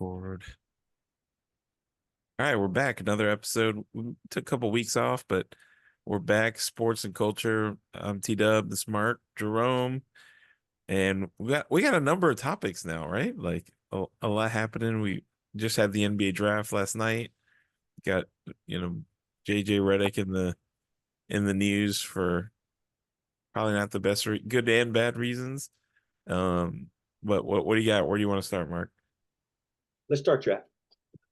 Forward. All right, we're back. Another episode. We took a couple weeks off, but we're back. Sports and culture. I'm T Dub, the smart Jerome, and we got a number of topics now, right? Like a lot happening. We just had the NBA draft last night. Got you know JJ Redick in the news for probably not the best, good and bad reasons. Um, but what do you got? Where do you want to start, Mark? Let's start draft.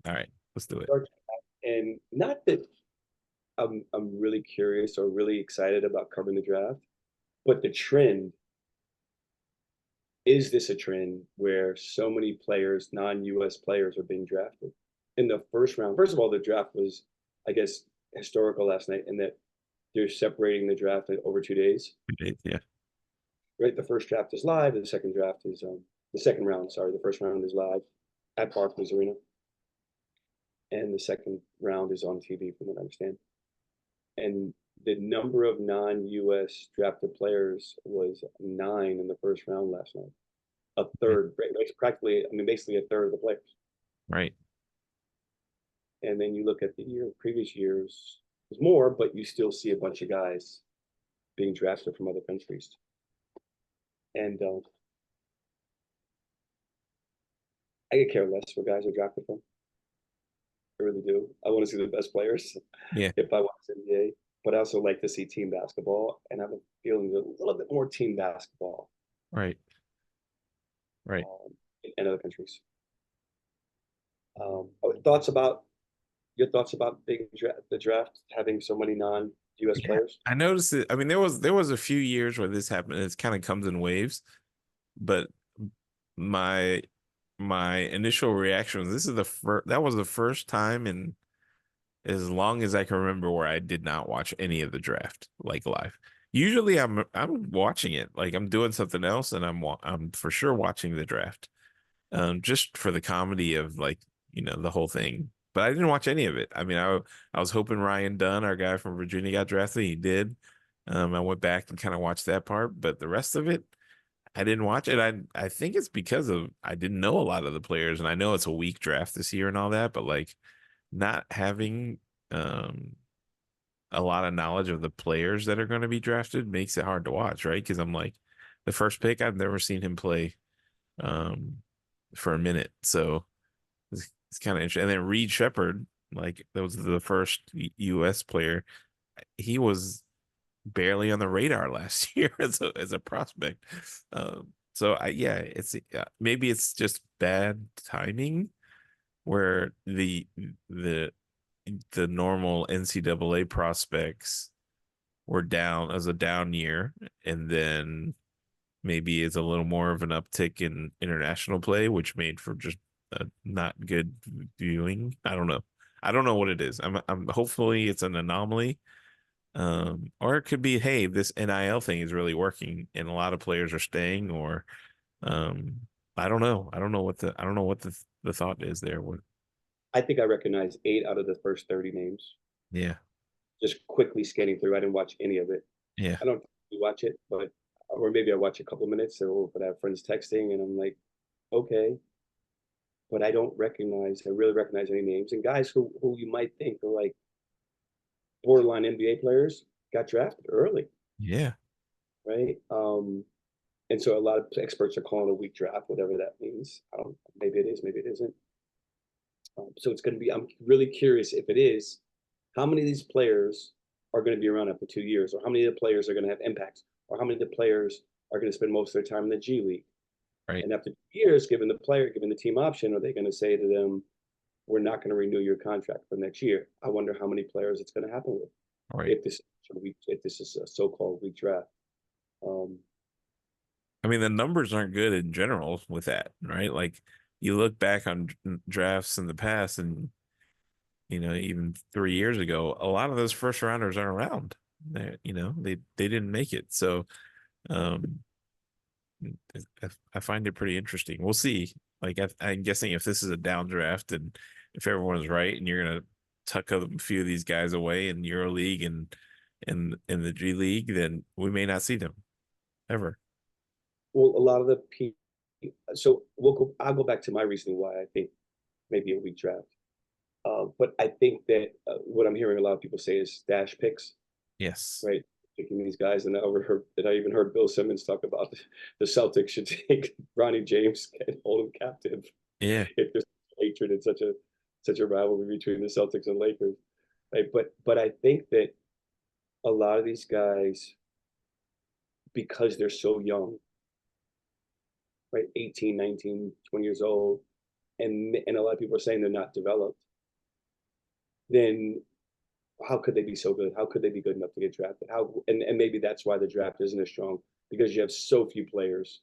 All right, let's do it. Start draft. And not that I'm really curious or really excited about covering the draft, but the trend is this a trend where so many players, non-US players, are being drafted in the first round? First of all, the draft was, I guess, historical last night in that they're separating the draft over 2 days. Yeah, Right, the first draft is live, and the second draft is the second round. Sorry, the first round is live at Barclays Arena, and the second round is on TV, from what I understand. And the number of non-US drafted players was 9 in the first round last night. A third, right? It's practically, I mean, basically a third of the players. right. And then you look at the previous years, there's more, but you still see a bunch of guys being drafted from other countries. And I could care less where guys are drafted from. I really do. I want to see the best players Yeah, if I watch NBA, but I also like to see team basketball, and I have a feeling a little bit more team basketball right, right. in other countries. Thoughts about your thoughts about the draft having so many non-US Yeah, players? I noticed it. I mean, there was a few years where this happened. It kind of comes in waves, but my my initial reaction was this is the first that was the first time in as long as I can remember where I did not watch any of the draft like live. Usually I'm watching it like I'm doing something else and I'm for sure watching the draft. Just for the comedy of like, the whole thing. But I didn't watch any of it. I mean, I was hoping Ryan Dunn, our guy from Virginia, got drafted. He did. I went back and kind of watched that part, but the rest of it, I didn't watch it. I think it's because of I didn't know a lot of the players, and I know it's a weak draft this year and all that, but like not having um a lot of knowledge of the players that are going to be drafted makes it hard to watch, right? Because I'm like the first pick, I've never seen him play um for a minute. So it's kind of interesting. And then Reed Shepard, like that was the first U.S. player. He was barely on the radar last year as a prospect. So yeah, it's maybe it's just bad timing where the the normal NCAA prospects were down as a down year, and then maybe it's a little more of an uptick in international play, which made for just a not good viewing. I don't know. I don't know what it is. I'm hopefully it's an anomaly. Or it could be, hey, this NIL thing is really working and a lot of players are staying, or um, I don't know. I don't know what the thought is there. What, I think I recognize 8 out of the first 30 names. yeah, Just quickly scanning through, I didn't watch any of it. yeah, I don't watch it, but or maybe I watch a couple of minutes, or but I have friends texting, and I'm like, okay, but I don't recognize. I really recognize any names and guys who you might think are like borderline NBA players got drafted early, yeah, right? And so a lot of experts are calling it a weak draft, whatever that means. I don't. Maybe it is, maybe it isn't. So it's going to be. I'm really curious if it is. How many of these players are going to be around after 2 years, or how many of the players are going to have impacts, or how many of the players are going to spend most of their time in the G League? right, And after 2 years, given the team option, are they going to say to them, "We're not going to renew your contract for next year"? I wonder how many players it's going to happen with right. if this is a so-called weak draft. Um, I mean, the numbers aren't good in general with that, right? Like you look back on drafts in the past and even 3 years ago, a lot of those first rounders aren't around. They didn't make it. So um, I find it pretty interesting. We'll see. Like I'm guessing if this is a down draft and if everyone's right and you're gonna tuck a few of these guys away in EuroLeague and in the G League, then we may not see them ever. well, a lot of the people. So I'll go back to my reasoning why I think maybe a weak draft. But I think that what I'm hearing a lot of people say is stash picks, Yes. right? Picking these guys, and I even heard Bill Simmons talk about the Celtics should take Ronnie James and hold him captive Yeah. if there's hatred and such a rivalry between the Celtics and Lakers, right? But I think that a lot of these guys, because they're so young, right, 18, 19, 20 years old, and a lot of people are saying they're not developed, then how could they be so good? How could they be good enough to get drafted? And maybe that's why the draft isn't as strong, because you have so few players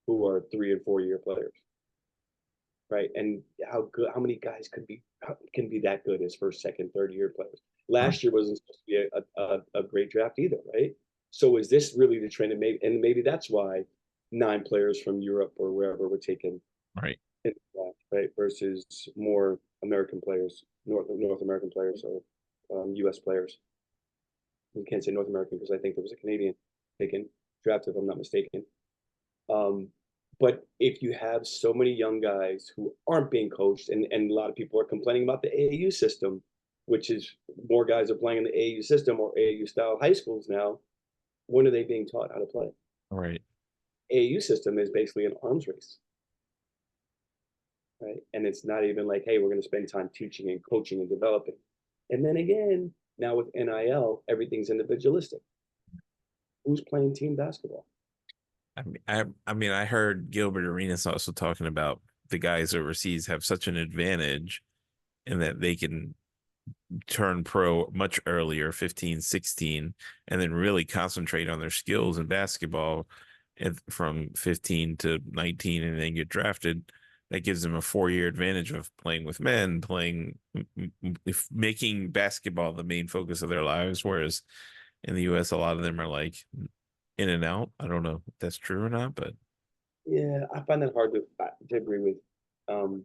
who are 3 and 4 year players, right? And how many guys can be that good as first, second, third year players? Right. Last year wasn't supposed to be a great draft either, right? So is this really the trend? And maybe that's why 9 players from Europe or wherever were taken Right. in the draft, right? Versus more American players, North American players, or U.S. players. You can't say North American because I think there was a Canadian taken draft, if I'm not mistaken. Um, but if you have so many young guys who aren't being coached, and a lot of people are complaining about the AAU system, which is more guys are playing in the AAU system or AAU style high schools now, when are they being taught how to play? Right. AAU system is basically an arms race, right? And it's not even like, hey, we're going to spend time teaching and coaching and developing. And then again, now with NIL, everything's individualistic. Who's playing team basketball? I heard Gilbert Arenas also talking about the guys overseas have such an advantage in that they can turn pro much earlier, 15, 16, and then really concentrate on their skills in basketball from 15 to 19 and then get drafted. That gives them a 4 year advantage of playing with men, making basketball the main focus of their lives. Whereas in the US, a lot of them are like in and out. I don't know if that's true or not, but Yeah, I find that hard to agree with. Um,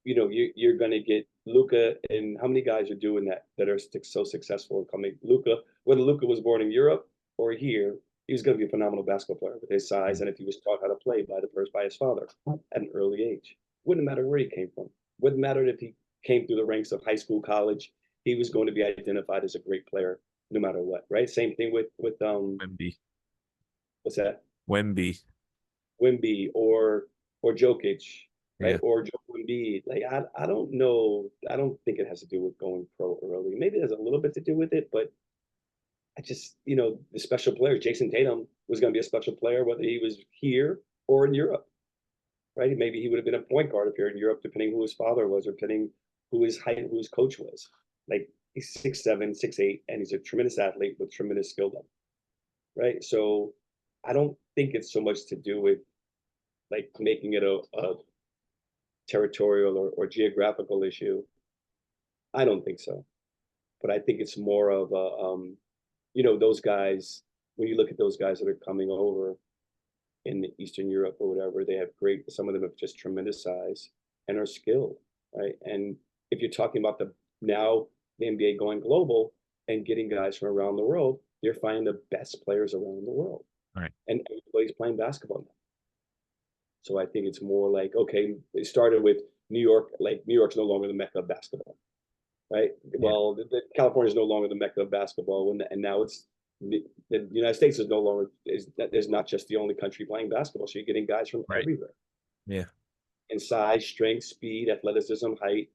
you're going to get Luca, and how many guys are doing that are so successful and coming? Luca, whether Luca was born in Europe or here, he was going to be a phenomenal basketball player with his size, and if he was taught how to play by his father at an early age, wouldn't matter where he came from. Wouldn't matter if he came through the ranks of high school, college. He was going to be identified as a great player no matter what. Right? Same thing with Wemby, what's that? Wemby, Wimby or Jokic, yeah, right? Or Joel Embiid. Like I don't know. I don't think it has to do with going pro early. Maybe there's a little bit to do with it, but I just the special players. Jason Tatum was going to be a special player whether he was here or in Europe, right? Maybe he would have been a point guard if you're in Europe, depending who his father was or depending who his height, who his coach was. Like he's 6'7", 6'8", and he's a tremendous athlete with tremendous skill level, right? So I don't think it's so much to do with like making it a territorial or geographical issue. I don't think so, but I think it's more of those guys. When you look at those guys that are coming over in Eastern Europe or whatever, they have great. Some of them have just tremendous size and are skilled, right? And if you're talking about now the NBA going global and getting guys from around the world, they're finding the best players around the world, right, and everybody's playing basketball now. So I think it's more like, okay, it started with New York. Like New York's no longer the mecca of basketball, right? yeah, Well, California is no longer the mecca of basketball, and now it's the United States is not just the only country playing basketball. So you're getting guys from right, everywhere, yeah, in size, strength, speed, athleticism, height,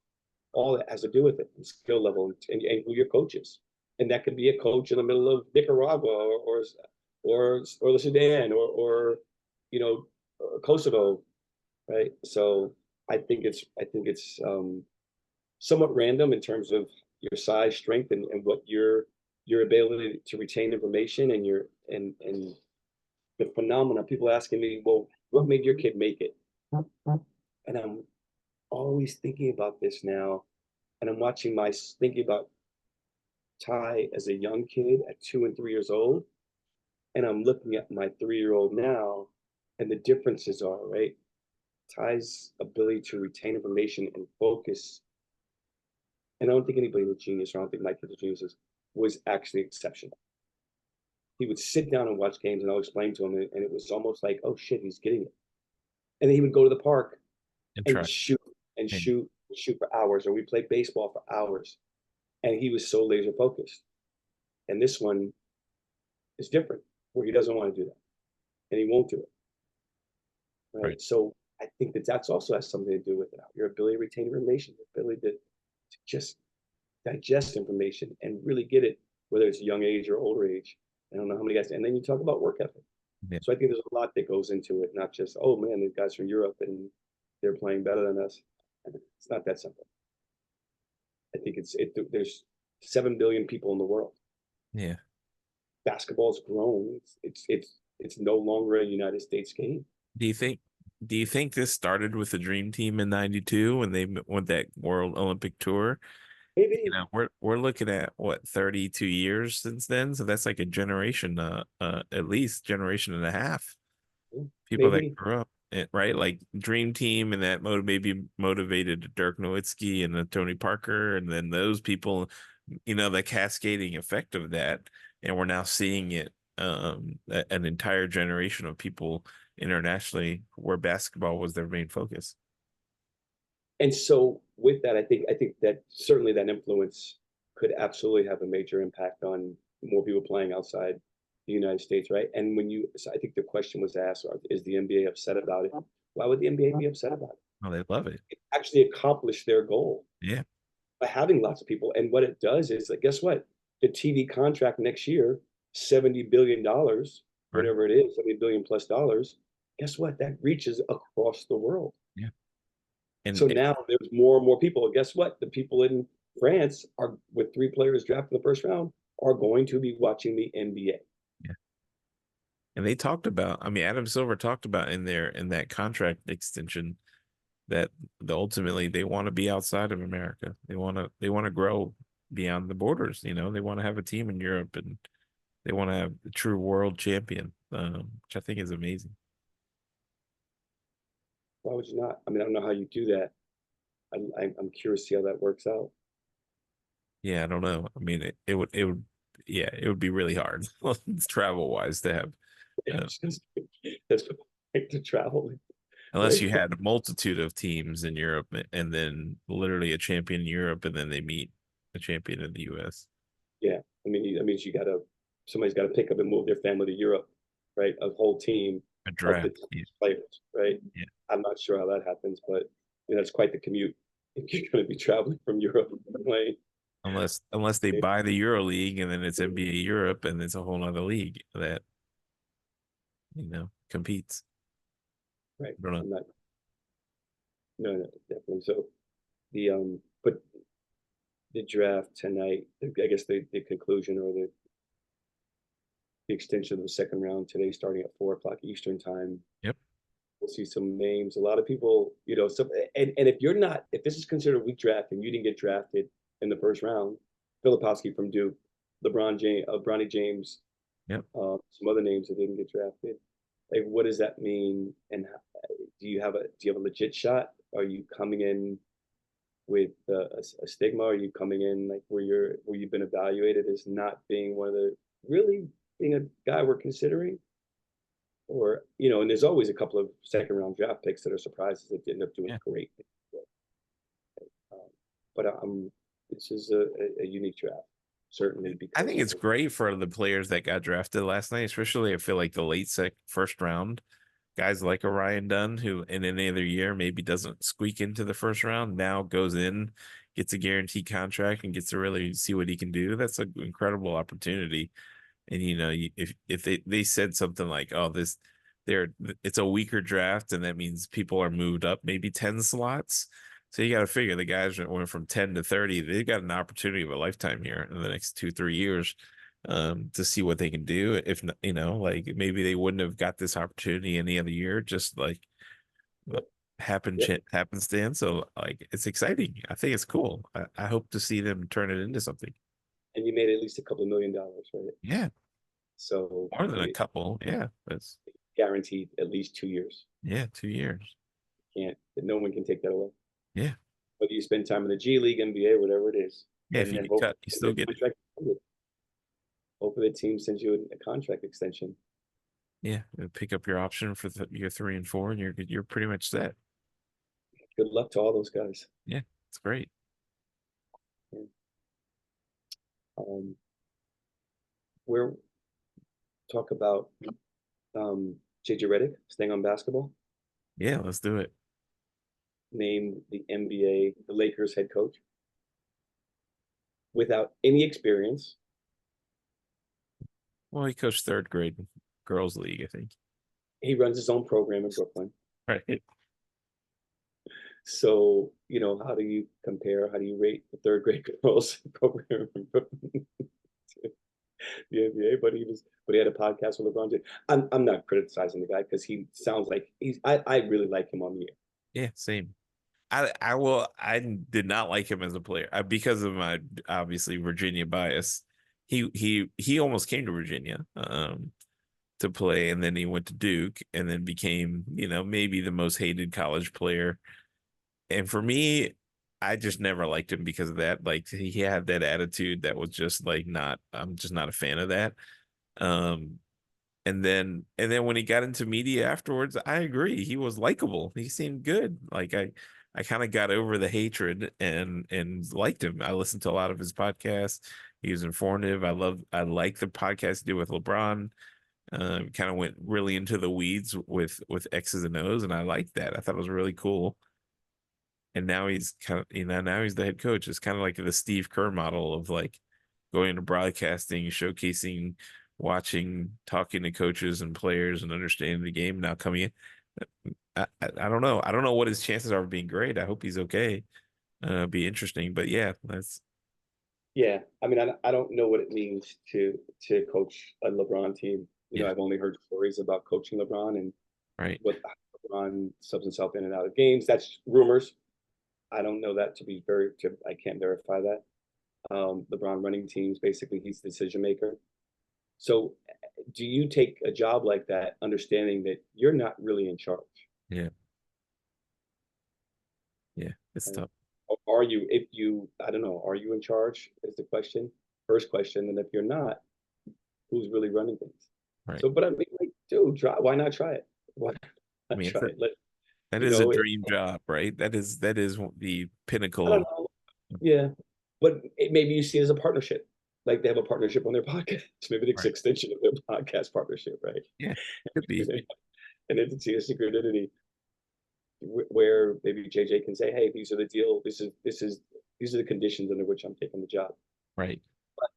all that has to do with it, and skill level, and who your coach is. And that could be a coach in the middle of Nicaragua or the Sudan or you know Kosovo, right? So I think it's somewhat random in terms of your size, strength, and what your ability to retain information and and the phenomena. People asking me, well, what made your kid make it? And I'm always thinking about this now, and I'm thinking about Ty as a young kid at 2 and 3 years old, and I'm looking at my 3 year old now, and the differences are right. Ty's ability to retain information and focus, and I don't think anybody's a genius, or I don't think my kid's a genius, was actually exceptional. He would sit down and watch games, and I'll explain to him, it was almost like, oh shit, he's getting it. And then he would go to the park and and try. shoot and Yeah. shoot for hours, or we play baseball for hours. And he was so laser focused. And this one is different, where he doesn't want to do that, and he won't do it. Right. Right. So I think that that's also has something to do with it. Your ability to retain information, your ability to just digest information and really get it, whether it's young age or older age. I don't know how many guys. And then you talk about work ethic. Yeah. So I think there's a lot that goes into it, not just, oh man, these guys from Europe and they're playing better than us. It's not that simple. I think there's 7 billion people in the world. Yeah. Basketball's grown. It's no longer a United States game. Do you think do you think this started with the Dream Team in '92 when they went that World Olympic tour? You Maybe know, we're looking at what 32 years since then, so that's like a generation, at least generation and a half. People that maybe grew up, right? Like Dream Team, and that maybe motivated Dirk Nowitzki and Tony Parker, and then those people, the cascading effect of that, and we're now seeing it, an entire generation of people internationally where basketball was their main focus. and so with that, I think that certainly that influence could absolutely have a major impact on more people playing outside the United States, right? And so I think the question was asked, is the NBA upset about it? Why would the NBA be upset about it? Oh, they love it. It actually accomplished their goal Yeah, by having lots of people. And what it does is like, guess what? The TV contract next year, $70 billion, right. whatever it is, 70 billion plus dollars. Guess what? That reaches across the world. Yeah, and So now there's more and more people. Guess what? The people in France are with 3 players drafted in the first round are going to be watching the NBA. yeah. And they talked about, I mean, Adam Silver talked about in that contract extension that ultimately they want to be outside of America. They want to grow beyond the borders. They want to have a team in Europe, and they want to have a true world champion, which I think is amazing. Why would you not? I mean, I don't know how you do that. I'm curious to see how that works out. Yeah, I don't know. I mean, yeah, it would be really hard travel wise to have, uh, That's to travel, unless right? you had a multitude of teams in Europe and then literally a champion in Europe and then they meet a champion in the US. Yeah, I mean, that means somebody's got to pick up and move their family to Europe, right? A whole team A of the draft. Yeah, players, right? yeah. I'm not sure how that happens, but it's quite the commute if you're going to be traveling from Europe playing. Unless they buy the Euro League and then it's NBA Europe and it's a whole other league that competes. Right. I don't know. I'm not. No, no, definitely. So but the draft tonight, I guess the conclusion or the extension of the second round today, starting at 4 o'clock Eastern time. Yep. We'll see some names. A lot of people, some and if this is considered a weak draft and you didn't get drafted in the first round, Filipowski from Duke, Bronny James, Yep. some other names that didn't get drafted. Like, what does that mean? And do you have a legit shot? Are you coming in with a stigma? Are you coming in like where you've been evaluated as not being one of the really being a guy we're considering? Or, and there's always a couple of second round draft picks that are surprises that end up doing Yeah. great. Um, but this is a unique draft, certainly I because think it's great for the players that got drafted last night, especially I feel like the first round guys like a Ryan Dunn, who in any other year maybe doesn't squeak into the first round, now goes in, gets a guaranteed contract, and gets to really see what he can do. That's an incredible opportunity. And if they said something like, "Oh, they're it's a weaker draft," and that means people are moved up maybe 10 slots. So you got to figure the guys that went from 10 to 30, they've got an opportunity of a lifetime here in the next 2, 3 years, to see what they can do. If not, like maybe they wouldn't have got this opportunity any other year, just like yep, yep. happenstance. So like it's exciting. I think it's cool. I hope to see them turn it into something. And you made at least a couple of $1 million, right? Yeah, So more than a couple. Yeah, that's guaranteed at least 2 years. yeah, 2 years. Can't No one can take that away. Yeah. Whether you spend time in the G League, NBA, whatever it is, Yeah, if and you then get cut, you still get it. hopefully the team sends you a contract extension. Yeah, pick up your option for your 3 and 4, and you're pretty much set. Good luck to all those guys. Yeah, it's great. Yeah. Um, we're talk about JJ Redick staying on basketball, Yeah, let's do it. named the NBA, the Lakers head coach without any experience. Well, he coached third grade girls league, I think. He runs his own program in Brooklyn. Right. So, how do you compare? How do you rate the third grade girls program in Brooklyn to the NBA? But he had a podcast with LeBron James. I'm not criticizing the guy because he sounds like I really like him on the air. Yeah, same. I did not like him as a player because of my obviously Virginia bias. He almost came to Virginia to play, and then he went to Duke and then became, maybe the most hated college player. And for me, I just never liked him because of that. Like he had that attitude that was just like not, I'm just not a fan of that. Um and then when he got into media afterwards, I agree. He was likable. He seemed good. Like I kind of got over the hatred and liked him. I listened to a lot of his podcasts. He was informative. I like the podcast he did with LeBron. Kind of went really into the weeds with X's and O's, and I liked that. I thought it was really cool. And now he's kind of, now he's the head coach. It's kind of like the Steve Kerr model of like going into broadcasting, showcasing, watching, talking to coaches and players and understanding the game. Now coming in, I don't know. I don't know what his chances are of being great. I hope he's okay. Be interesting, but yeah, that's Yeah, I mean, I don't know what it means to coach a LeBron team. yeah, I've only heard stories about coaching LeBron and right, what LeBron subs himself in and out of games. That's rumors. I don't know that to be I can't verify that. LeBron running teams, basically, he's the decision maker. So, do you take a job like that, understanding that you're not really in charge? yeah, yeah. It's Right? tough, Or are you? If you, I don't know, are you in charge? Is the question. First question, and if you're not, who's really running things? right? So, but I mean, like, dude, why not try it? Why I not mean, try it? that You is a know, it, dream job, right? That is the I pinnacle don't of know. Yeah, but maybe you see it as a partnership. Like they have a partnership on their podcast. Maybe it's an right. extension of their podcast partnership, right? Yeah, could be An entity, a secret entity, where maybe JJ can say, "Hey, these are the deal. These are the conditions under which I'm taking the job." right. But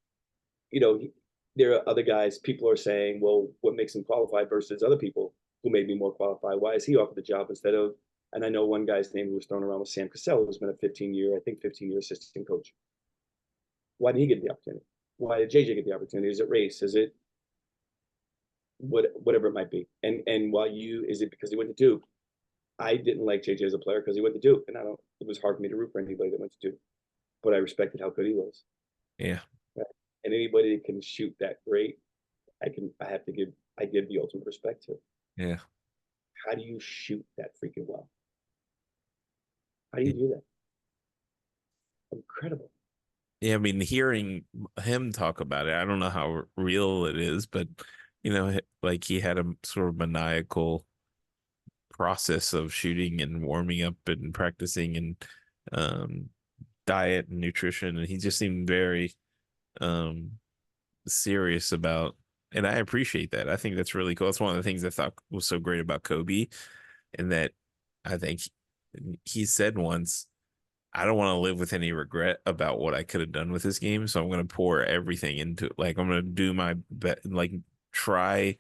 you know, there are other guys. People are saying, "Well, what makes him qualified versus other people who may be more qualified? Why is he offered the job instead of?" And I know one guy's name who was thrown around was Sam Cassell, who's been a 15-year, I think 15-year assistant coach. Why did he get the opportunity? Why did JJ get the opportunity? Is it race? Is it whatever it might be? And while is it because he went to Duke? I didn't like JJ as a player because he went to Duke, and I don't. It was hard for me to root for anybody that went to Duke, but I respected how good he was. Yeah, Right? And anybody that can shoot that great, I can. I have to give. I give the ultimate respect to. yeah. How do you shoot that freaking well? How do Yeah. you do that? Incredible. Yeah, I mean, hearing him talk about it, I don't know how real it is, but like he had a sort of maniacal process of shooting and warming up and practicing and um, diet and nutrition, and he just seemed very um, serious about. And I appreciate that. I think that's really cool. That's one of the things I thought was so great about Kobe, and that I think he said once. I don't want to live with any regret about what I could have done with this game. So I'm going to pour everything into it. Like I'm going to do my best, like try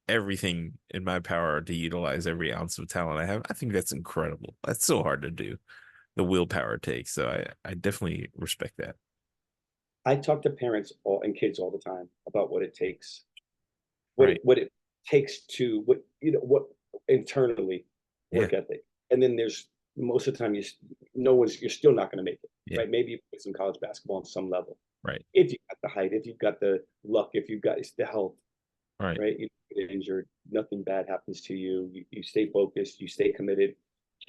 everything in my power to utilize every ounce of talent I have. I think that's incredible. That's so hard to do. The willpower it takes. So I definitely respect that. I talk to parents and kids all the time about what it takes, Right. what it takes to what internally Yeah. work ethic, and then there's most of the time no one's you're still not going to make it, Yeah. right? Maybe you play some college basketball on some level Right. if you've got the height, if you've got the luck, if you've got the health, Right. right? You get injured, nothing bad happens to you. You stay focused, you stay committed.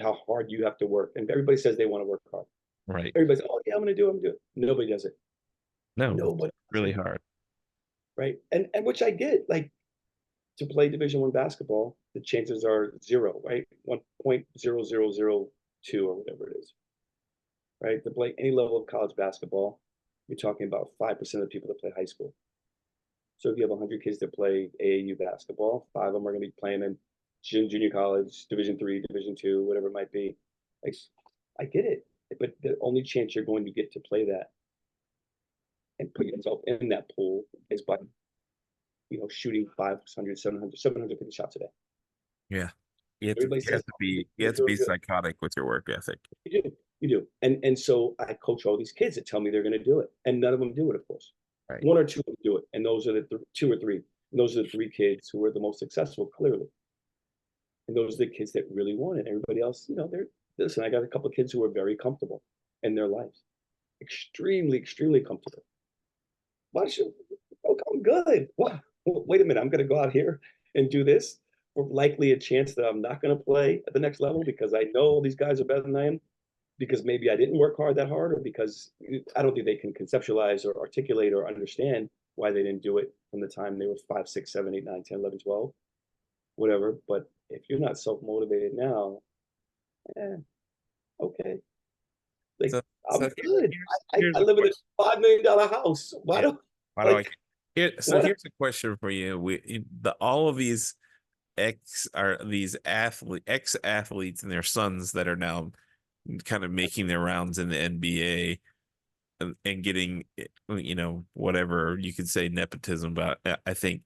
How hard you have to work, and everybody says they want to work hard. Right. Everybody's, oh yeah, I'm gonna do it. Nobody does it. No, it's Nobody does really it, hard. right? And which I get, like to play Division One basketball, the chances are zero, right? 1.0002 two or whatever it is, right? To play any level of college basketball, you're talking about 5% of the people that play high school. So if you have 100 kids that play AAU basketball, five of them are going to be playing in junior college, Division 3, Division 2, whatever it might be. Like, I get it, but the only chance you're going to get to play that and put yourself in that pool is by shooting 500, 700, 750 shots a day. Yeah. Everybody You have says, to oh, be you you're have to doing be good. psychotic with your work ethic. You do. And so I coach all these kids that tell me they're going to do it, and none of them do it, of course. Right. One or two of them do it, and those are the two or three. And those are the three kids who are the most successful, clearly. And those are the kids that really want it. Everybody else, they're listen. I got a couple of kids who are very comfortable in their lives, extremely, extremely comfortable. Why should? Oh, I'm good. What? Wait a minute. I'm going to go out here and do this. Or likely a chance that I'm not going to play at the next level because I know all these guys are better than I am. Because maybe I didn't work hard that hard, or because I don't think they can conceptualize or articulate or understand why they didn't do it from the time they were 5, 6, 7, 8, 9, 10, 11, 12, whatever. But if you're not self motivated now, eh, okay. Like, So I'm so good. here's I a live in question. a $5 million house. Why Yeah. don't Why do I like so what? here's a question for you. All of these ex athletes and their sons that are now kind of making their rounds in the NBA and getting whatever you could say nepotism, but I think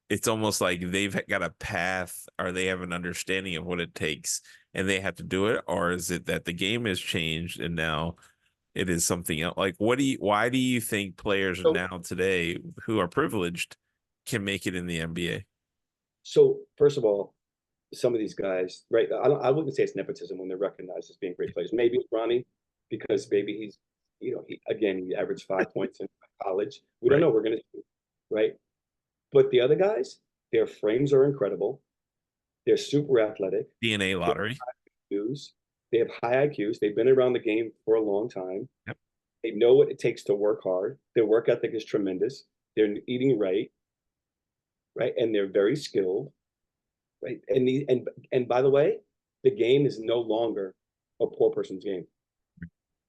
it's almost like they've got a path or they have an understanding of what it takes and they have to do it, or is it that the game has changed and now it is something else? Like, why do you think players So, now today who are privileged can make it in the NBA? so first of all, some of these guys, right? I wouldn't say it's nepotism when they're recognized as being great players. Maybe it's Ronnie because maybe he averaged 5 points in college. We don't Right. know. We're gonna see, right? But the other guys, their frames are incredible. They're super athletic. DNA They lottery. have IQs. They have high IQs. They've been around the game for a long time. Yep. They know what it takes to work hard. Their work ethic is tremendous. They're eating right, right, and they're very skilled, right. And by the way, the game is no longer a poor person's game.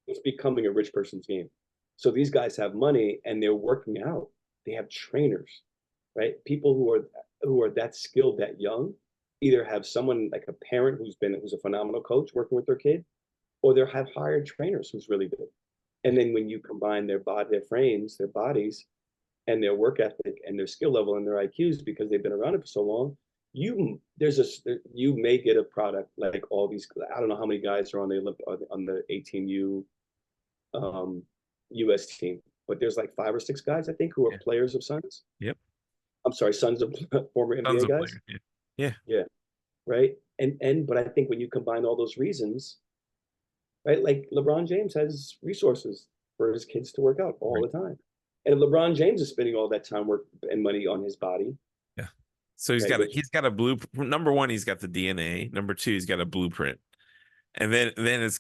It's becoming a rich person's game. So these guys have money and they're working out. They have trainers, right? People who are that skilled that young either have someone like a parent who's a phenomenal coach working with their kid, or they have hired trainers who's really good. And then when you combine their frames, their bodies, and their work ethic and their skill level and their IQs because they've been around it for so long, you may get a product like all these. I don't know how many guys are on the 18U US team, but there's like 5 or 6 guys I think who are Yeah. players of Suns. Yep. I'm sorry, sons of former Tons NBA of guys. players. Yeah. Yeah. Yeah, right. And but I think when you combine all those reasons, right, like LeBron James has resources for his kids to work out all Right. the time. And if LeBron James is spending all that time work and money on his body, Yeah. So right, which he's got a blue number one, he's got the DNA. Number two, he's got a blueprint. And then it's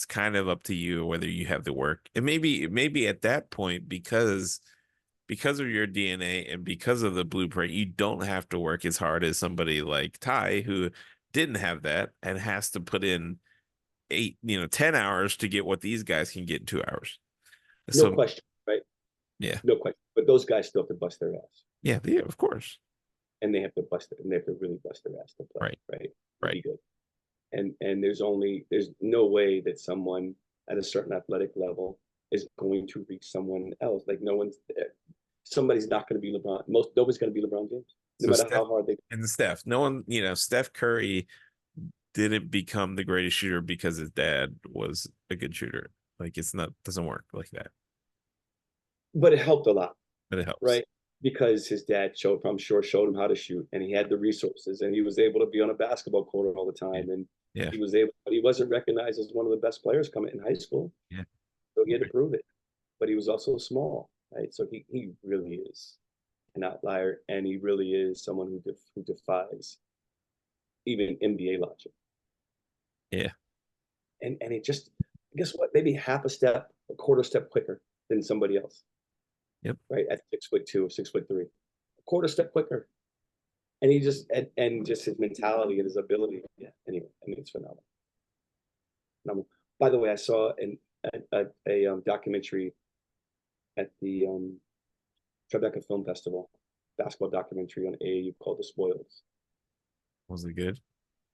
kind of up to you whether you have the work. And maybe at that point, because of your DNA and because of the blueprint, you don't have to work as hard as somebody like Ty who didn't have that and has to put in 10 hours to get what these guys can get in 2 hours. no So question, right? yeah. No question. But those guys still have to bust their ass. Yeah, of course. And they have to bust it, and they have to really bust their ass to play, Right. right? To Right. be good. And there's no way that someone at a certain athletic level is going to reach someone else. Like somebody's not going to be LeBron. Nobody's going to be LeBron James, no So matter how hard they. Steph, no one, Steph Curry didn't become the greatest shooter because his dad was a good shooter. Like it's not doesn't work like that, But it helped a lot, but it helps. right? Because his dad I'm sure, showed him how to shoot, and he had the resources, and he was able to be on a basketball court all the Yeah. time, and Yeah. but he wasn't recognized as one of the best players coming in high school, Yeah. so he had to prove it. But he was also small, right? So he really is an outlier, and he really is someone who defies even NBA logic. Yeah. And it just, guess what? Maybe half a step, a quarter step quicker than somebody else, Yep. right? At 6'2" or 6'3", a quarter step quicker. And he just and just his mentality and his ability. Yeah. Anyway, I mean, it's phenomenal. phenomenal. By the way, I saw a documentary at the Tribeca Film Festival, basketball documentary on AAU called The Spoils. Was it good?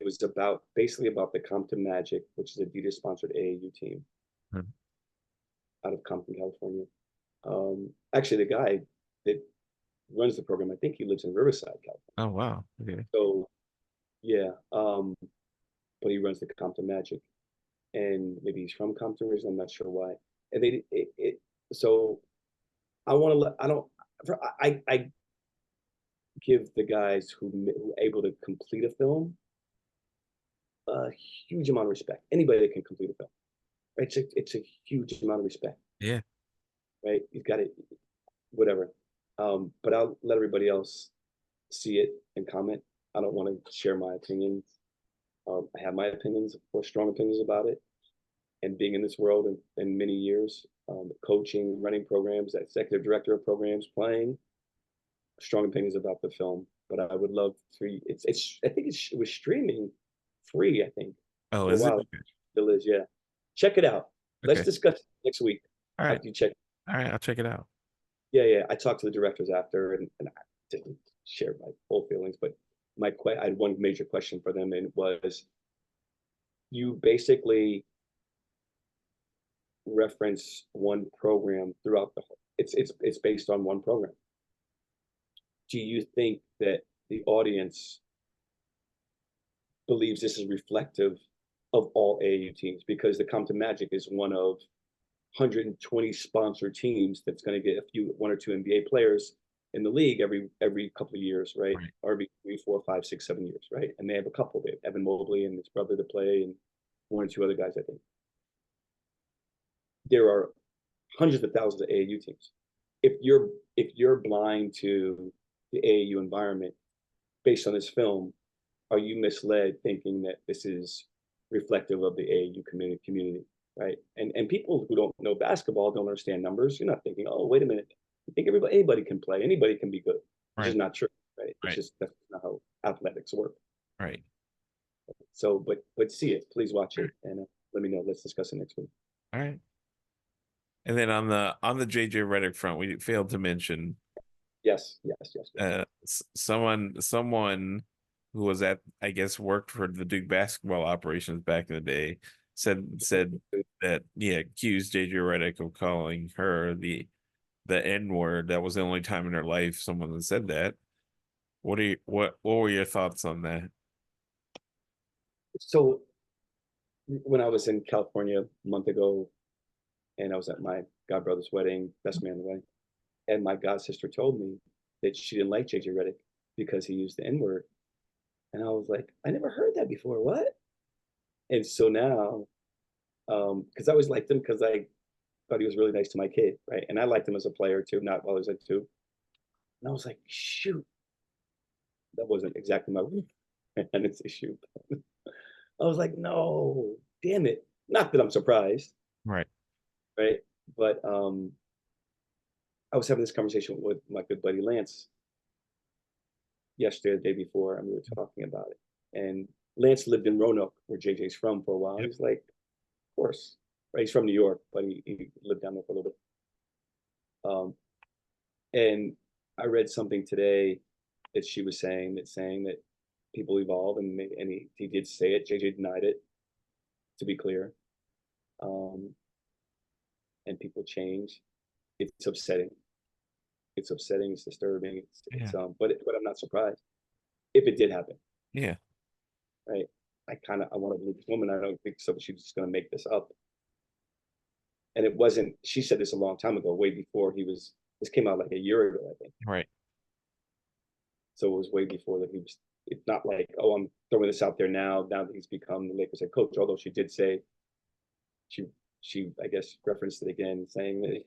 It was about basically about the Compton Magic, which is a Adidas sponsored AAU team Hmm. out of Compton, California. Actually, the guy that runs the program, I think he lives in Riverside, California. Oh wow. Okay. So yeah, but he runs the Compton Magic, and maybe he's from Compton originally. I'm not sure why. And so I want to let I don't I give the guys who are able to complete a film a huge amount of respect. Anybody that can complete a film, right? It's a huge amount of respect, Yeah. right? You've got it, whatever. But I'll let everybody else see it and comment. I don't want to share my opinions. I have my opinions, of course, strong opinions about it. And being in this world in many years, coaching, running programs, executive director of programs, playing, strong opinions about the film. But I would love for you, it's I think it was streaming free, I think, Oh, for a is it? while. Still is, yeah. Check it out. Let's Okay. discuss it next week All right. after you check. All right. I'll check it out. Yeah, yeah. I talked to the directors after, and I didn't share my full feelings, but I had one major question for them, and it was you basically reference one program throughout the whole. It's based on one program. Do you think that the audience believes this is reflective of all AAU teams? Because the Compton Magic is one of 120 sponsor teams that's going to get one or two NBA players in the league every couple of years, right? Right. Or every 3, 4, 5, 6, 7 years, right? And they have a couple. They have Evan Mobley and his brother to play, and one or two other guys, I think. There are hundreds of thousands of AAU teams. If you're blind to the AAU environment based on this film, are you misled thinking that this is reflective of the AAU community, right? And people who don't know basketball don't understand numbers. You're not thinking, oh, wait a minute. You think anybody can play, anybody can be good, which is Right. not true, right? It's Right. just that's not how athletics work. Right. So, but see it, please watch it, and let me know. Let's discuss it next week. All right. And then on the JJ Redick front, we failed to mention Yes, yes, yes, yes. someone who was at, I guess, worked for the Duke basketball operations back in the day, said that, yeah, accused JJ Redick of calling her the N word. That was the only time in her life someone had said that. What were your thoughts on that? So when I was in California a month ago, and I was at my godbrother's wedding, best man wedding, and my god sister told me that she didn't like JJ Redick because he used the N word, and I was like, I never heard that before. What? And so now, because I always liked him because I thought he was really nice to my kid, right? And I liked him as a player too, not while I was at two. And I was like, shoot, that wasn't exactly my word. I didn't say shoot. I was like, no, damn it. Not that I'm surprised, Right. right? But I was having this conversation with my good buddy Lance yesterday, the day before, and we were talking about it. And Lance lived in Roanoke, where JJ's from, for a while. Yep. He's like, of course, right? He's from New York, but he lived down there for a little bit. And I read something today that she was saying that people evolve, and he did say it. JJ denied it, to be clear. Um, and people change. It's upsetting. It's upsetting. It's disturbing. Yeah. But I'm not surprised if it did happen, Yeah. right? I want to believe this woman. I don't think so. She's just going to make this up. And it wasn't. She said this a long time ago, way before he was. This came out like a year ago, I think. Right. So it was way before that he was. It's not like, oh, I'm throwing this out there now that he's become the Lakers head coach. Although she did say she she I guess referenced it again, saying that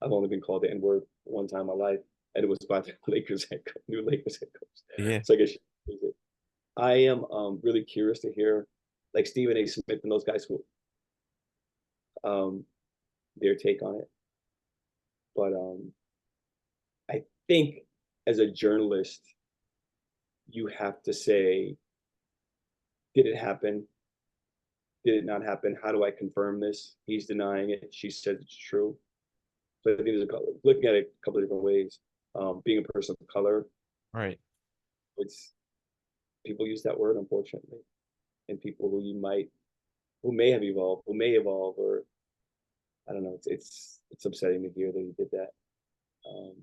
I've only been called the N word one time in my life, and it was by the new Lakers head coach. Yeah. So I guess I am really curious to hear like Stephen A. Smith and those guys who their take on it. But I think as a journalist, you have to say, did it happen? Did it not happen? How do I confirm this? He's denying it. She says it's true. So I think there's a couple, looking at it a couple of different ways. Being a person of color, Right. it's people use that word unfortunately, and people who may have evolved, who may evolve, or I don't know. It's upsetting to hear that he did that. Um,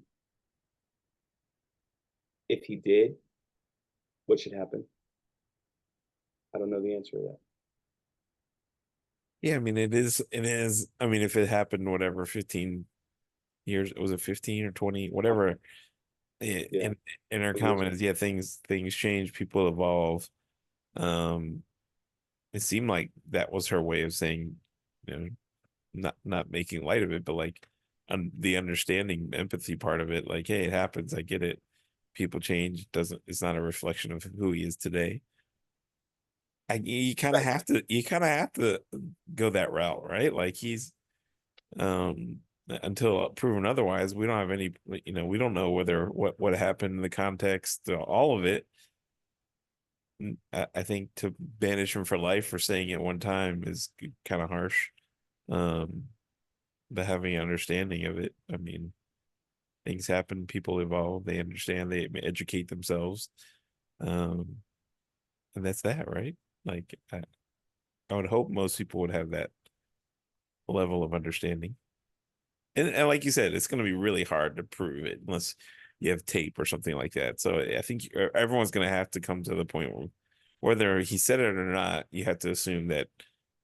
if he did, what should happen? I don't know the answer to that. Yeah, I mean it is. I mean, if it happened, whatever, 15 years, was it 15 or 20, whatever. Yeah, In our 20 years comment ago. is, yeah, things change, people evolve. Um, it seemed like that was her way of saying, you know, not making light of it, but like the understanding, empathy part of it, like, hey, it happens, I get it. People change, doesn't it's not a reflection of who he is today. Right. You kind of have to go that route, right? Like um until proven otherwise, we don't have any, we don't know whether what happened in the context, all of it. I think to banish him for life for saying it one time is kind of harsh. Um, but having an understanding of it, I mean, things happen, people evolve, they understand, they educate themselves. Um, and that's that, right? Like I would hope most people would have that level of understanding. And like you said, it's going to be really hard to prove it unless you have tape or something like that. So I think everyone's going to have to come to the point where, whether he said it or not, you have to assume that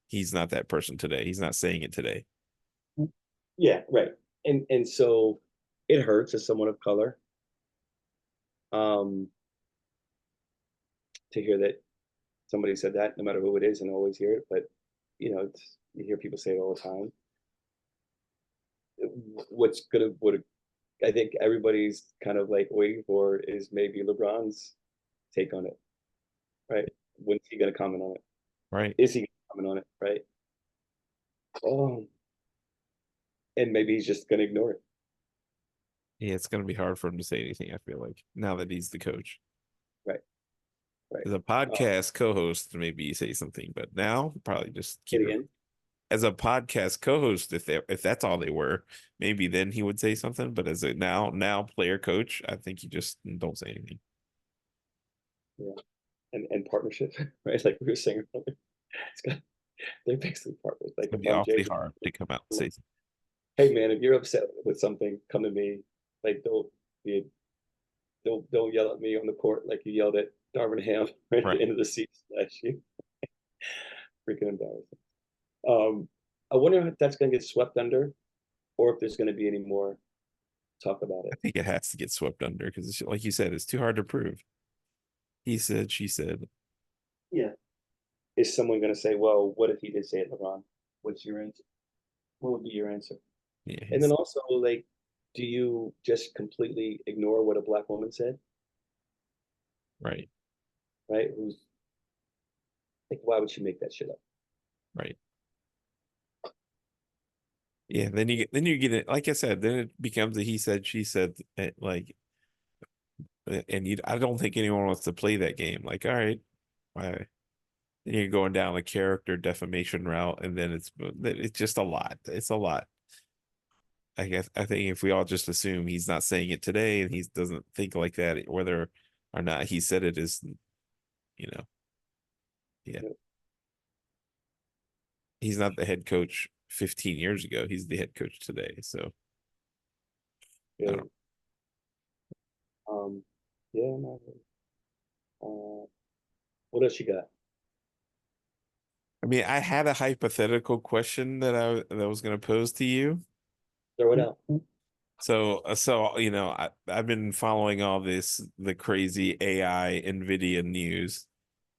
he's not that person today. He's not saying it today. Yeah, right. And so it hurts as someone of color um, to hear that somebody said that, no matter who it is, and I always hear it. But you hear people say it all the time. What I think everybody's kind of like waiting for is maybe LeBron's take on it, right? When's he going to comment on it? Right. Is he going to comment on it, right? Oh, and maybe he's just going to ignore it, Yeah, it's going to be hard for him to say anything, I feel like, now that he's the coach. right? Right. As a podcast co-host, maybe you say something, but now probably just Say it keep it. again. As a podcast co-host, if that's all they were, maybe then he would say something. But as a now player coach, I think you just don't say anything. Yeah, and partnership, right? Like we were saying earlier, it's got they're basically partners. Like It'd if be I'm awfully James, hard to come out and say something. hey man, if you're upset with something, come to me. Like be don't yell at me on the court like you yelled at Darvin Ham right at the Right. end of the season last year. Freaking embarrassing. I wonder if that's going to get swept under, or if there's going to be any more talk about I it. think it has to get swept under because, like you said, it's too hard to prove. He said, she said. Yeah. Is someone going to say, "Well, what if he did say it, LeBron? What's your answer? What would be your answer?" Yeah, And then he's also, like, do you just completely ignore what a black woman said? right. Right? Who's like, why would she make that shit up? Right. Yeah. Then you get it. Like I said, then it becomes a he said, she said, like, and I don't think anyone wants to play that game. Like, all right, why? Then you're going down the character defamation route, and then it's just a lot. It's a lot. I think if we all just assume he's not saying it today and he doesn't think like that, whether or not he said it is, you know, yeah, You know, he's not the head coach 15 years ago. He's the head coach today. So I don't. really. Yeah, no, what else you got? I mean, I had a hypothetical question that I was going to pose to you. Throw it out. So I've been following all the crazy AI NVIDIA news,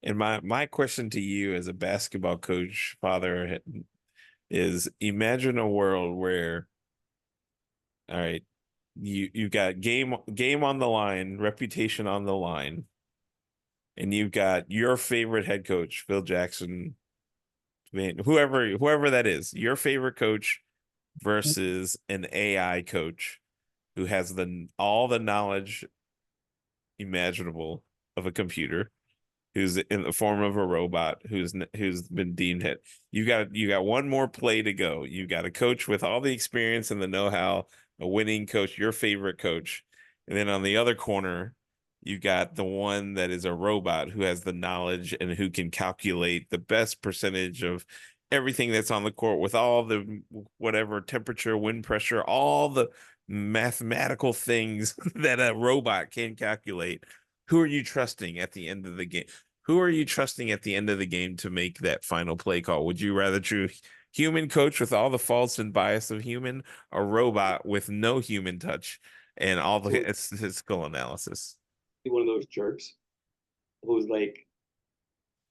and my question to you as a basketball coach, father, is imagine a world where, all right, you got game on the line, reputation on the line, and you've got your favorite head coach, Phil Jackson, man, whoever that is, your favorite coach versus an AI coach who has the all the knowledge imaginable of a computer, who's in the form of a robot who's been deemed hit. You got one more play to go. You got a coach with all the experience and the know-how, a winning coach, your favorite coach. And then on the other corner, you got the one that is a robot who has the knowledge and who can calculate the best percentage of everything that's on the court with all the whatever temperature, wind pressure, all the mathematical things that a robot can calculate. Who are you trusting at the end of the game? Who are you trusting at the end of the game to make that final play call? Would you rather choose human coach with all the faults and bias of human, or robot with no human touch and all So the statistical analysis? be one of those jerks who's like,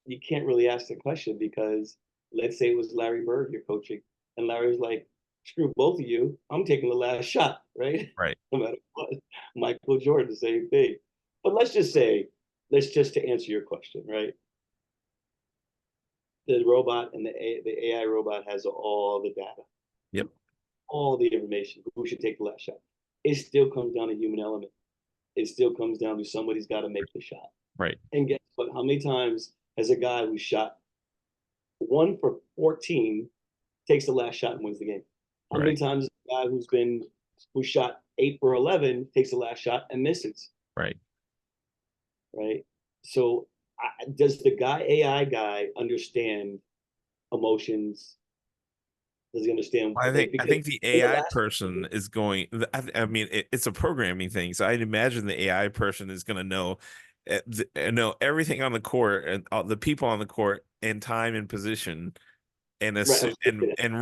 you can't really ask the question because let's say it was Larry Bird you're coaching, and Larry was like, screw both of you, I'm taking the last shot, right? Right. No matter what. Michael Jordan, the same thing. But let's just to answer your question, right? The robot and the AI robot has all the data, Yep. all the information, who should take the last shot. It still comes down to human element. It still comes down to somebody's got to make the shot. Right. And guess what? How many times has a guy who shot 1 for 14 takes the last shot and wins the game? How many Right. times a guy who shot 8 for 11 takes the last shot and misses? Right. Right. So does the AI guy understand emotions? Does he understand I think I because think the in the AI last person is going. I mean, it's a programming thing, so I'd imagine the AI person is going to know everything on the court and all the people on the court and time and position and right, assume, and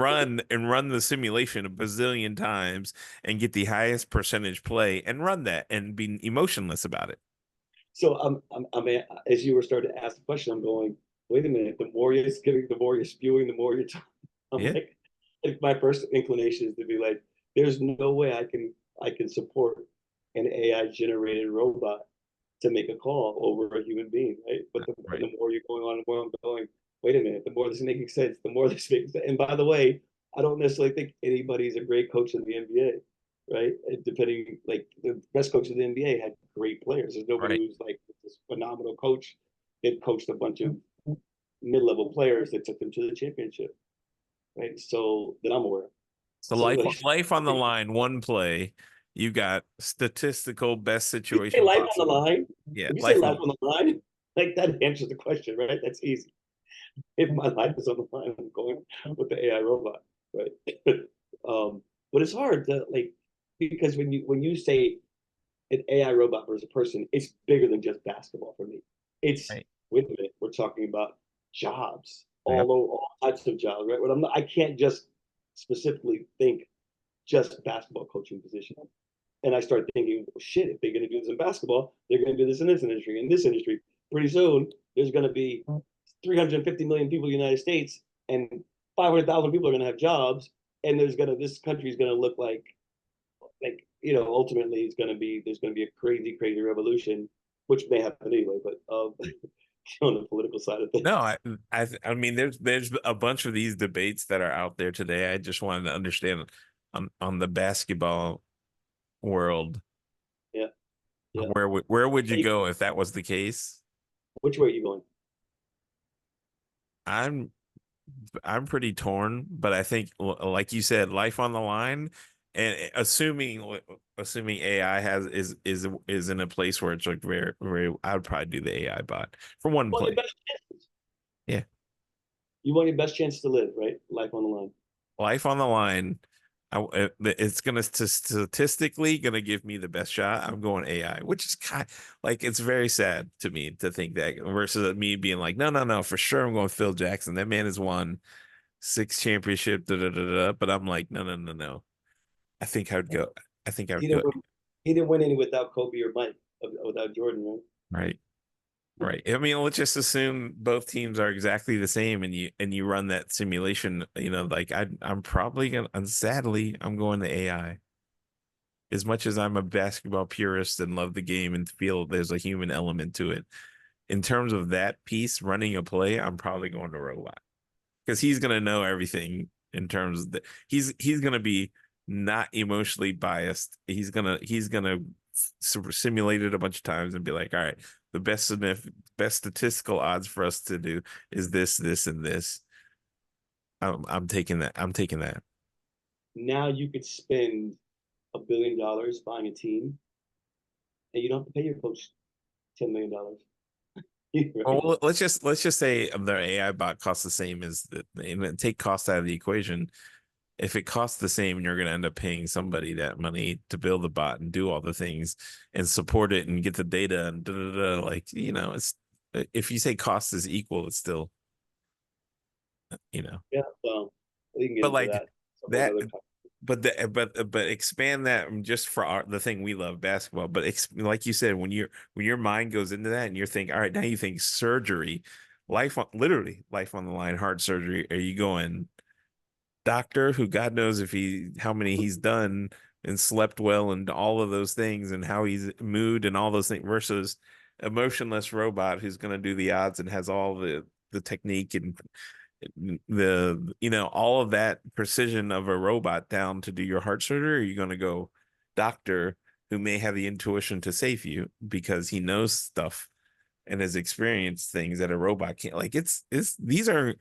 run the simulation a bazillion times and get the highest percentage play and run that and be emotionless about it. so as you were starting to ask the question, I'm going, wait a minute. The more you're giving, the more you're spewing, the more you're talking. I'm Yeah. like, my first inclination is to be like, there's no way I can support an AI generated robot to make a call over a human being, right? But Right. the more you're going on, the more I'm going, wait a minute, the more this is making sense, the more this makes sense. And by the way, I don't necessarily think anybody's a great coach in the NBA, right? Depending, like the best coach in the NBA had great players. There's nobody Right. who's like this phenomenal coach that coached a bunch of mid-level players that took them to the championship, right? So that I'm aware of. So So life like, life on the line, one play. You got statistical best you say situation life on the possible. line. Yeah, If you say life life on. on the line, like that answers the question, right? That's easy. If my life is on the line, I'm going with the AI robot, right? But it's hard to like because when you say an AI robot versus a person, it's bigger than just basketball for me. It's Right. wait a minute, we're talking about jobs, Yep. all types of jobs, right? But I can't just specifically think just basketball coaching position. And I start thinking, well, shit, if they're going to do this in basketball, they're going to do this in this industry. In this industry, pretty soon, there's going to be 350 million people in the United States, and 500,000 people are going to have jobs, and this country is going to look ultimately it's going to be there's going to be a crazy, crazy revolution, which may happen anyway, but on the political side of things. No, I mean, there's a bunch of these debates that are out there today. I just wanted to understand on the basketball world, Yeah, yeah. where would you Hey, go if that was the case? which way are you going? I'm I'm pretty torn, but I think, like you said, life on the line, and assuming AI is in a place where it's like very very, I would probably do the AI bot for one Well, your play. best chances. Yeah, You want your best chance to live, right? Life on the line. life on the line. It's gonna statistically gonna give me the best shot. I'm going AI, which is kind like it's very sad to me to think that versus me being like, no, no, no, for sure I'm going Phil Jackson. That man has won six championship, da, da, da, da. But I'm like, no, no, no, no. I think I would go. I think I He would go. didn't win, he didn't win any without Kobe or Mike, without Jordan, Right. Right. I mean, let's just assume both teams are exactly the same, and you run that simulation. Like I'm probably gonna. And sadly, I'm going to AI. As much as I'm a basketball purist and love the game and feel there's a human element to it, in terms of that piece running a play, I'm probably going to robot because he's gonna know everything in terms of he's gonna be not emotionally biased. He's gonna simulate it a bunch of times and be like, all right, the best statistical odds for us to do is this, this, and this. I'm taking that. I'm taking that. Now you could spend $1 billion buying a team, and you don't have to pay your coach $10 million. Oh, Right? well, let's just say their AI bot costs the same as and then take cost out of the equation. If it costs the same, you're going to end up paying somebody that money to build the bot and do all the things and support it and get the data and da, da, da, like it's if you say cost is equal, it's still you know. Yeah. Well, we can get But into like that. It's a whole that, other topic. but expand that just for the thing we love, basketball. But like you said, when your mind goes into that and you're thinking, all right, now you think surgery, literally life on the line, heart surgery. Are you going doctor who God knows if how many he's done and slept well and all of those things and how he's mood and all those things versus emotionless robot who's going to do the odds and has all the technique and all of that precision of a robot down to do your heart surgery? Or are you going to go doctor who may have the intuition to save you because he knows stuff and has experienced things that a robot can't? Like it's these are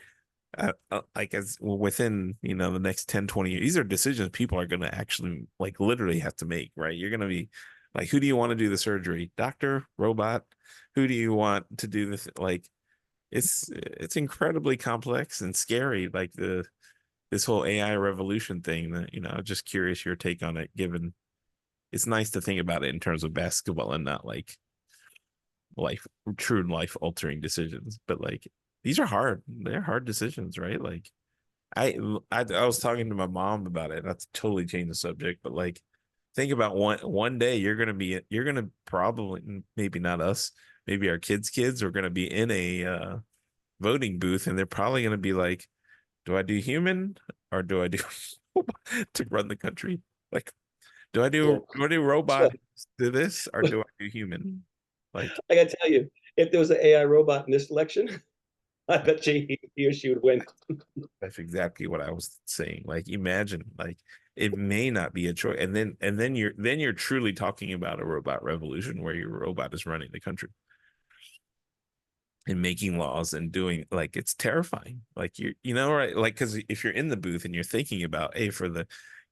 like as within the next 10-20 years, these are decisions people are going to actually like literally have to make, right? You're going to be like, who do you want to do the surgery, doctor, robot? Who do you want to do this? Like it's incredibly complex and scary, like this whole AI revolution thing. That I'm just curious your take on it, given it's nice to think about it in terms of basketball and not like life true life altering decisions, but like these are hard. They're hard decisions, right? Like I was talking to my mom about it. That's totally changed the subject, but like think about one day you're gonna probably, maybe not us, maybe our kids are gonna be in a voting booth and they're probably gonna be like, do I do human or do I do to run the country? Like, Yeah. do I do robot do this or do I do human? Like I gotta tell you, if there was an AI robot in this election, I bet you he or she would win. that's exactly what I was saying. Like imagine like it may not be a choice. And then you're truly talking about a robot revolution where your robot is running the country and making laws and doing like it's terrifying. Like right? Like because if you're in the booth and you're thinking about, hey, for the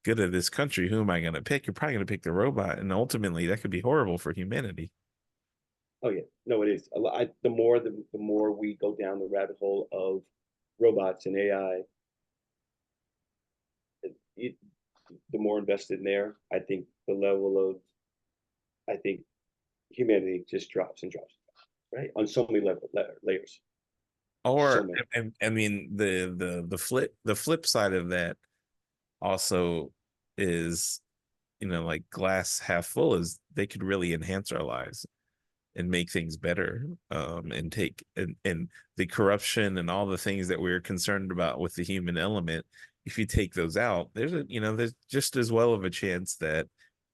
good of this country, who am I going to pick? You're probably going to pick the robot, and ultimately that could be horrible for humanity. Oh yeah, no, it is. The more we go down the rabbit hole of robots and AI, it, the more invested in there. I think the level of I think humanity just drops and drops, right? On so many layers, so Or many. I mean the flip side of that also is like glass half full is they could really enhance our lives and make things better, and take and the corruption and all the things that we're concerned about with the human element, if you take those out, there's just as well of a chance that it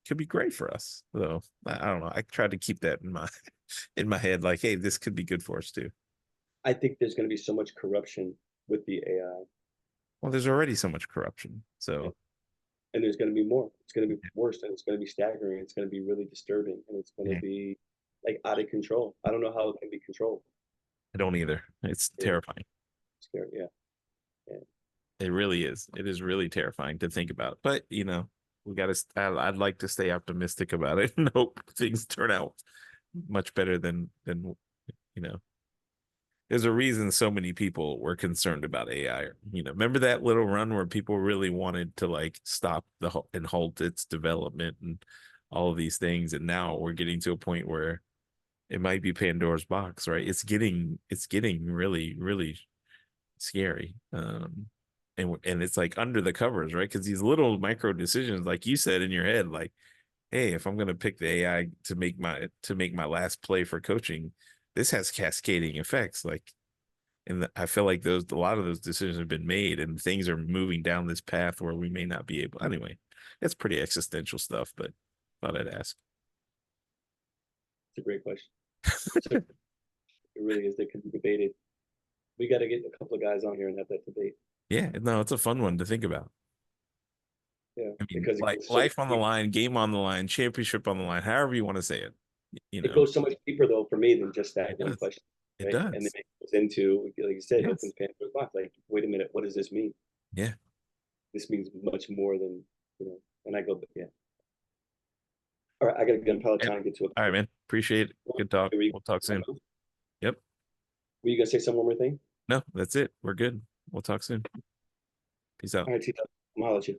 could be great for us. So I don't know, I try to keep that in my in my head, like, hey, this could be good for us too. I think there's going to be so much corruption with the AI, Well, there's already so much corruption, and so there's going to be more. It's going to be worse, and it's going to be staggering. It's going to be really disturbing, and it's going to yeah, be like out of control. I don't know how it can be controlled. I don't either. It's Yeah, terrifying. scary. Yeah, yeah. It really is. It is really terrifying to think about. But we got to. I'd like to stay optimistic about it and hope things turn out much better than you know. There's a reason so many people were concerned about AI. Remember that little run where people really wanted to like stop and halt its development and all of these things, and now we're getting to a point where it might be Pandora's box, right? It's getting really, really scary. And it's like under the covers, right? Because these little micro decisions, like you said in your head, like, hey, if I'm gonna pick the AI to make my last play for coaching, this has cascading effects. Like, and I feel like a lot of those decisions have been made, and things are moving down this path where we may not be able. Anyway, it's pretty existential stuff, but thought I'd ask. It's a great question. So it really is. They can be debated. We got to get a couple of guys on here and have that debate. Yeah, no, it's a fun one to think about. Yeah, I mean, because it like goes so life on the deep. line, game on the line, championship on the line, however you want to say it. you It know, goes so much deeper though for me than just that it one does. question, It right? And then does. it goes into, like you said, it Yes. opens Pandora's box. Like, wait a minute, what does this mean? Yeah. This means much more than, And I go, but yeah. All right, I gotta get on Yep. Peloton and get to All right, it. man. Appreciate it. Good talk. Were you, We'll talk soon. Yep. were you gonna say some one more thing? No, that's it. We're good. We'll talk soon. Peace out. All right, Tito, I'm gonna holler at you.